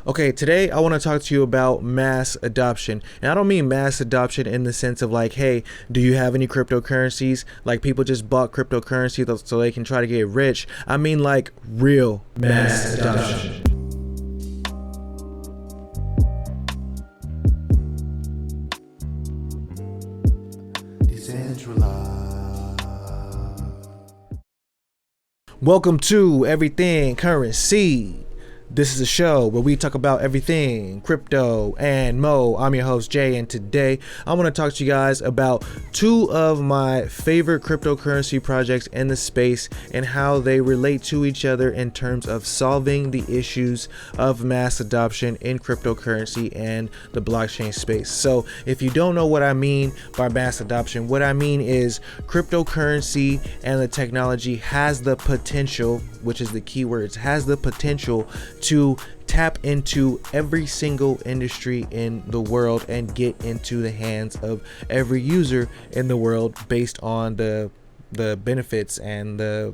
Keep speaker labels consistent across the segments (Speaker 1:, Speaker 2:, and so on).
Speaker 1: Okay, today I want to talk to you about mass adoption. And I don't mean mass adoption in the sense of like, hey, do you have any cryptocurrencies? Like people just bought cryptocurrency so they can try to get rich. I mean like real mass adoption. Welcome to Everything Currency. This is a show where we talk about everything crypto and mo. I'm your host Jay, and today I want to talk to you guys about two of my favorite cryptocurrency projects in the space and how they relate to each other in terms of solving the issues of mass adoption in cryptocurrency and the blockchain space. So if you don't know what I mean by mass adoption, what I mean is cryptocurrency and the technology has the potential, which is the key words, has the potential to tap into every single industry in the world and get into the hands of every user in the world based on the benefits and the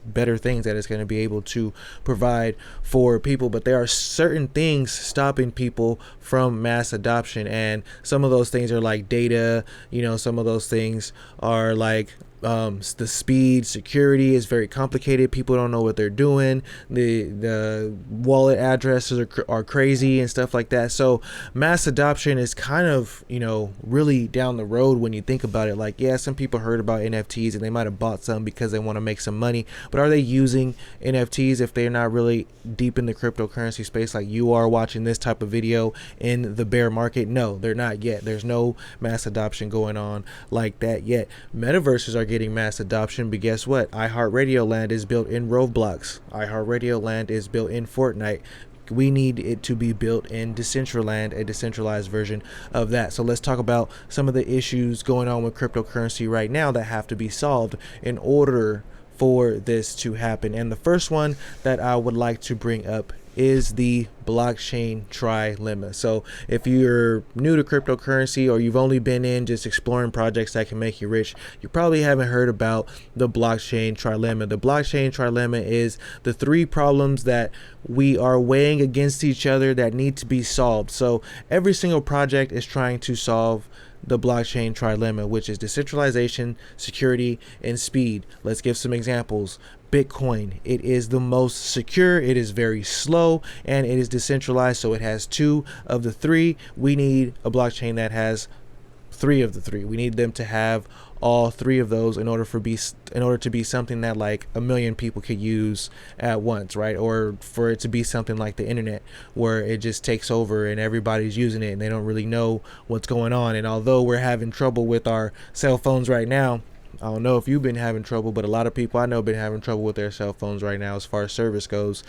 Speaker 1: better things that it's going to be able to provide for people. But there are certain things stopping people from mass adoption, and some of those things are like data, some of those things are like the speed. Security is very complicated. People don't know what they're doing. The wallet addresses are crazy and stuff like that. So mass adoption is kind of really down the road when you think about it. Like, yeah, some people heard about NFTs and they might have bought some because they want to make some money, but are they using NFTs if they're not really deep in the cryptocurrency space like you are watching this type of video in the bear market? No, they're not yet. There's no mass adoption going on like that yet. Metaverses are getting mass adoption, but guess what? iHeartRadio land is built in Roblox. iHeartRadio land is built in Fortnite. We need it to be built in Decentraland, a decentralized version of that. So let's talk about some of the issues going on with cryptocurrency right now that have to be solved in order for this to happen. And the first one that I would like to bring up is the blockchain trilemma. So if you're new to cryptocurrency or you've only been in just exploring projects that can make you rich, you probably haven't heard about the blockchain trilemma. The blockchain trilemma is the three problems that we are weighing against each other that need to be solved. So every single project is trying to solve the blockchain trilemma, which is decentralization, security, and speed. Let's give some examples. Bitcoin, it is the most secure, it is very slow, and it is decentralized, so it has two of the three. We need a blockchain that has three of the three. We need them to have all three of those in order to be something that like a million people could use at once, right? Or for it to be something like the internet where it just takes over and everybody's using it and they don't really know what's going on. And although we're having trouble with our cell phones right now, I don't know if you've been having trouble, but a lot of people I know have been having trouble with their cell phones right now as far as service goes.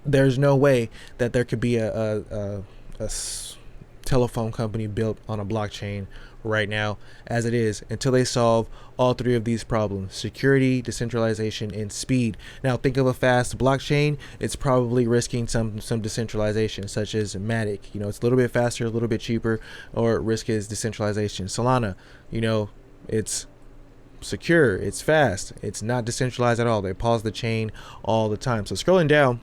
Speaker 1: There's no way that there could be a telephone company built on a blockchain right now as it is until they solve all three of these problems: security, decentralization, and speed. Now think of a fast blockchain, it's probably risking some decentralization, such as Matic. It's a little bit faster, a little bit cheaper, or risk is decentralization. Solana, it's secure, it's fast, it's not decentralized at all. They pause the chain all the time. So scrolling down,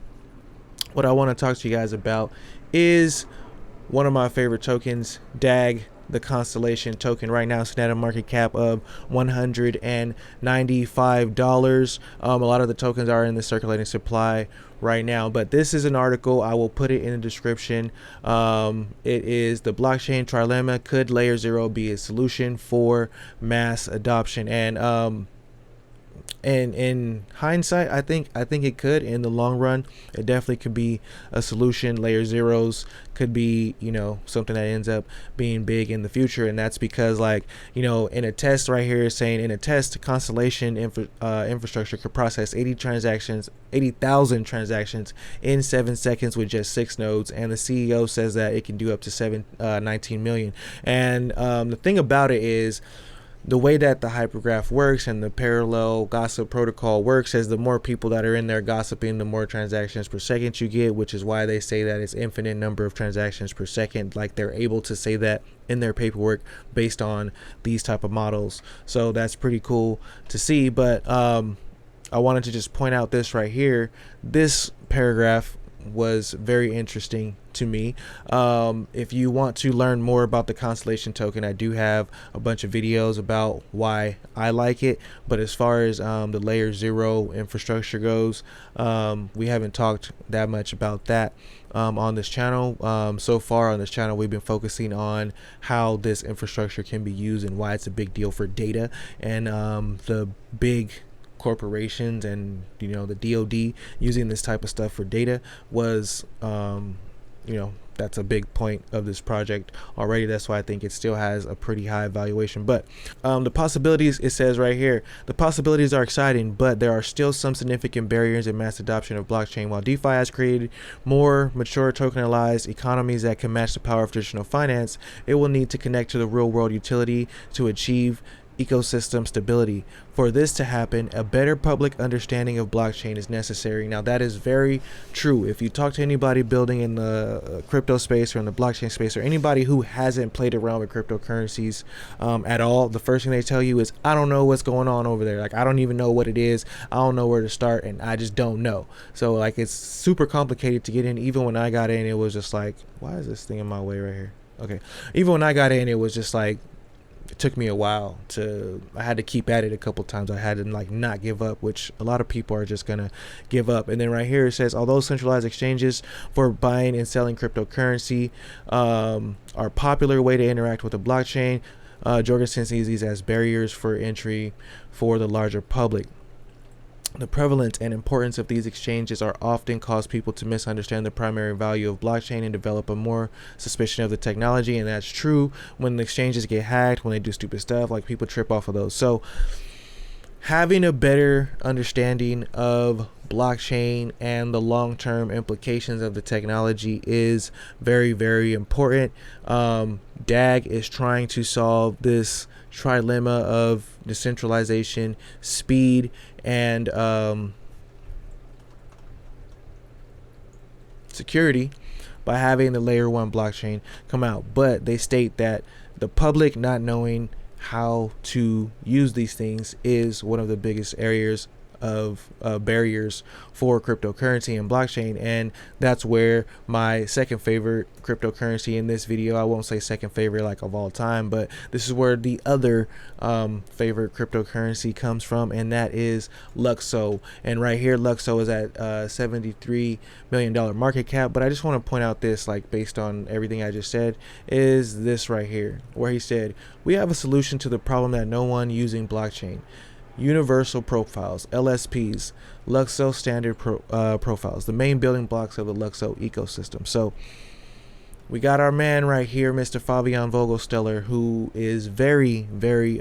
Speaker 1: what I want to talk to you guys about is one of my favorite tokens, DAG, the Constellation token. Right now it's at a market cap of $195. A lot of the tokens are in the circulating supply right now, but this is an article, I will put it in the description. It is the blockchain trilemma. Could layer 0 be a solution for mass adoption? And in hindsight, I think it could. In the long run, it definitely could be a solution. Layer zeros could be something that ends up being big in the future, and that's because in a test right here is saying in a test, Constellation infrastructure could process 80,000 transactions in 7 seconds with just 6 nodes, and the CEO says that it can do up to 19 million. And the thing about it is, the way that the hypergraph works and the parallel gossip protocol works is the more people that are in there gossiping, the more transactions per second you get, which is why they say that it's infinite number of transactions per second. Like, they're able to say that in their paperwork based on these type of models. So that's pretty cool to see. But I wanted to just point out this right here. This paragraph was very interesting to me. If you want to learn more about the Constellation token, I do have a bunch of videos about why I like it. But as far as the layer 0 infrastructure goes, we haven't talked that much about that on this channel. So far on this channel, we've been focusing on how this infrastructure can be used and why it's a big deal for data and the big corporations and the DoD using this type of stuff for data was that's a big point of this project already. That's why I think it still has a pretty high valuation. But the possibilities, it says right here, the possibilities are exciting, but there are still some significant barriers in mass adoption of blockchain. While DeFi has created more mature tokenized economies that can match the power of traditional finance, it will need to connect to the real world utility to achieve ecosystem stability. For this to happen, a better public understanding of blockchain is necessary. Now, that is very true. If you talk to anybody building in the crypto space or in the blockchain space, or anybody who hasn't played around with cryptocurrencies at all, the first thing they tell you is, I don't know what's going on over there. Like, I don't even know what it is. I don't know where to start, and I just don't know. So like, it's super complicated to get in. Even when I got in, it was just like, why is this thing in my way right here? Okay. Even when I got in, it was just like, it took me a while I had to keep at it a couple times. I had to like not give up, which a lot of people are just gonna give up. And then right here it says, although centralized exchanges for buying and selling cryptocurrency are popular way to interact with the blockchain, Jorgensen sees these as barriers for entry for the larger public. The prevalence and importance of these exchanges are often cause people to misunderstand the primary value of blockchain and develop a more suspicion of the technology. And that's true when the exchanges get hacked, when they do stupid stuff, like people trip off of those. So having a better understanding of blockchain and the long-term implications of the technology is very, very important. DAG is trying to solve this trilemma of decentralization, speed, and security by having the layer 1 blockchain come out. But they state that the public not knowing how to use these things is one of the biggest areas of barriers for cryptocurrency and blockchain. And that's where my second favorite cryptocurrency in this video, I won't say second favorite like of all time, but this is where the other favorite cryptocurrency comes from, and that is Luxo. And right here, Luxo is at $73 million market cap. But I just want to point out this, like based on everything I just said, is this right here, where he said, we have a solution to the problem that no one using blockchain. Universal profiles, LSPs, Luxo standard profiles, the main building blocks of the Luxo ecosystem. So we got our man right here, Mr. Fabian Vogelsteller, who is very, very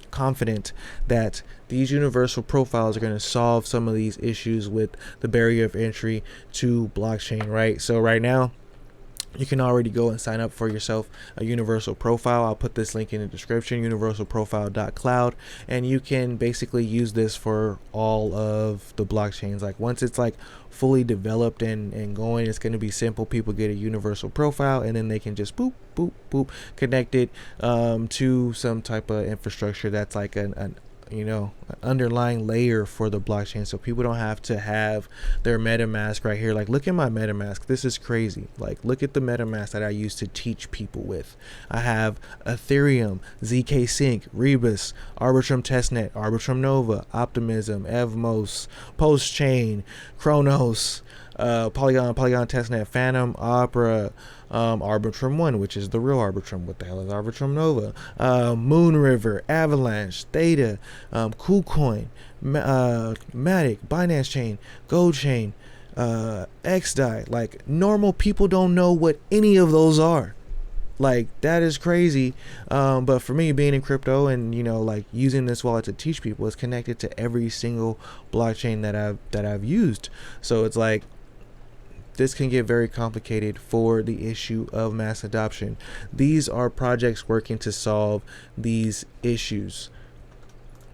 Speaker 1: confident that these universal profiles are going to solve some of these issues with the barrier of entry to blockchain, right? So right now, you can already go and sign up for yourself a universal profile. I'll put this link in the description, universalprofile.cloud, and you can basically use this for all of the blockchains. Like once it's like fully developed and going, it's going to be simple. People get a universal profile and then they can just boop, boop, boop, connect it to some type of infrastructure that's like an underlying layer for the blockchain, so people don't have to have their MetaMask right here. Like, look at my MetaMask. This is crazy. Like, look at the MetaMask that I use to teach people with. I have Ethereum, ZK Sync, Rebus, Arbitrum Testnet, Arbitrum Nova, Optimism, Evmos, Postchain, Chronos, Polygon Testnet, Phantom, Opera, Arbitrum 1, which is the real Arbitrum. What the hell is Arbitrum Nova? Moonriver, Avalanche, Theta, Kucoin, Matic, Binance Chain, Gold Chain, XDAI. Like, normal people don't know what any of those are. Like, that is crazy. But for me, being in crypto and like using this wallet to teach people, it's connected to every single blockchain that I've used. So it's like, this can get very complicated for the issue of mass adoption. These are projects working to solve these issues.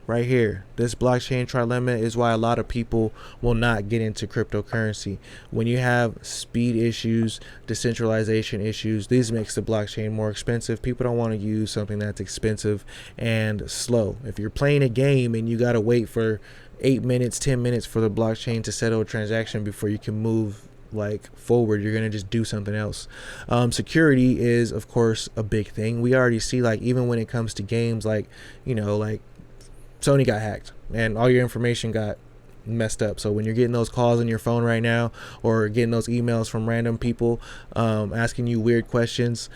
Speaker 1: Right here, this blockchain trilemma is why a lot of people will not get into cryptocurrency. When you have speed issues, decentralization issues, these makes the blockchain more expensive. People don't want to use something that's expensive and slow. If you're playing a game and you got to wait for 8 minutes, 10 minutes for the blockchain to settle a transaction before you can move like forward. You're gonna just do something else. Security is of course a big thing. We already see, like, even when it comes to games, like, you know, like Sony got hacked and all your information got messed up. So when you're getting those calls on your phone right now, or getting those emails from random people asking you weird questions,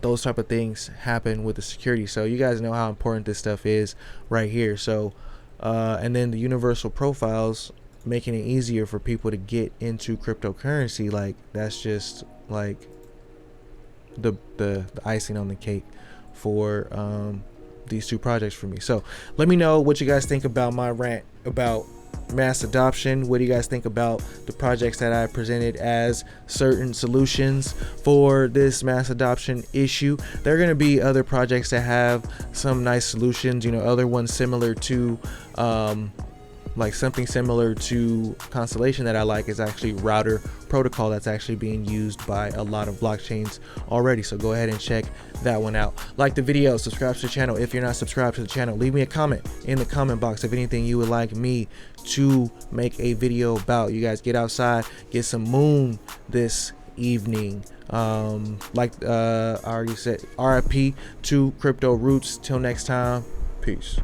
Speaker 1: those type of things happen with the security. So you guys know how important this stuff is right here. So and then the universal profiles, making it easier for people to get into cryptocurrency, like that's just like the icing on the cake for these two projects for me. So let me know what you guys think about my rant about mass adoption. What do you guys think about the projects that I presented as certain solutions for this mass adoption issue? There are going to be other projects that have some nice solutions, you know, other ones similar to like something similar to Constellation that I like is actually Router Protocol, that's actually being used by a lot of blockchains already. So go ahead and check that one out. Like the video, subscribe to the channel if you're not subscribed to the channel. Leave me a comment in the comment box of anything you would like me to make a video about. You guys get outside, get some moon this evening. Like I already said, RIP to crypto roots. Till next time, peace.